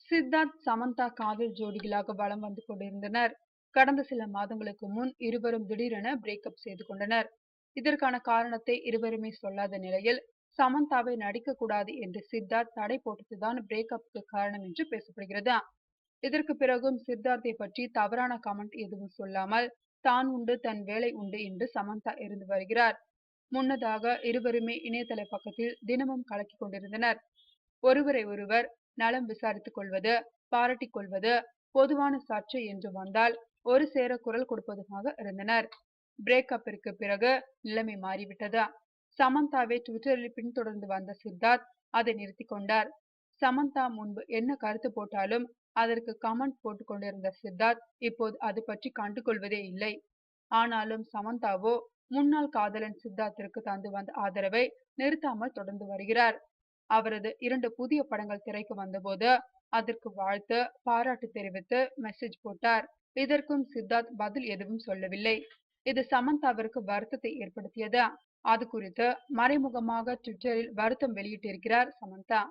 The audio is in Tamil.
சித்தார்த், சமந்தா காதல் ஜோடிகளாக வலம் வந்து கொண்டிருந்தனர். கடந்த சில மாதங்களுக்கு முன் இருவரும் திடீரென பிரேக்கப் செய்து கொண்டனர். இதற்கான காரணத்தை இருவருமே சொல்லாத நிலையில், சமந்தாவை நடிக்கக்கூடாது என்று சித்தார்த் தடை போட்டதுதான் பிரேக்கப்புக்கு காரணம் என்று பேசப்படுகிறது. இதற்கு பிறகும் சித்தார்த்தை பற்றி தவறான கமெண்ட் எதுவும் சொல்லாமல், தான் உண்டு தன் வேலை உண்டு என்று சமந்தா இருந்து வருகிறார். முன்னதாக இருவருமே இணையதள பக்கத்தில் தினமும் கலக்கிக் கொண்டிருந்தனர். ஒருவரை ஒருவர் நலம் விசாரித்துக் கொள்வது, பாராட்டிக் கொள்வது, பொதுவான சர்ச்சை என்று வந்தால் ஒரு சேர குரல் கொடுப்பதுமாக இருந்தனர். பிரேக்கப்பிற்கு பிறகு நிலைமை மாறிவிட்டது. சமந்தாவை ட்விட்டரில் பின்தொடர்ந்து வந்த சித்தார்த் அதை நிறுத்திக் கொண்டார். சமந்தா முன்பு என்ன கருத்து போட்டாலும் அதற்கு கமெண்ட் போட்டுக் கொண்டிருந்த சித்தார்த் இப்போது அது பற்றி கண்டுகொள்வதே இல்லை. ஆனாலும் சமந்தாவோ முன்னாள் காதலன் சித்தார்த்திற்கு தந்து வந்த ஆதரவை நிறுத்தாமல் தொடர்ந்து வருகிறார். அவரது 2 புதிய படங்கள் திரைக்கு வந்தபோது அதற்கு வாழ்த்து, பாராட்டு தெரிவித்து மெசேஜ் போட்டார். இதற்கும் சித்தார்த் பதில் எதுவும் சொல்லவில்லை. இது சமந்தாவிற்கு வருத்தத்தை ஏற்படுத்தியது. அது குறித்து மறைமுகமாக ட்விட்டரில் வருத்தம் வெளியிட்டிருக்கிறார் சமந்தா.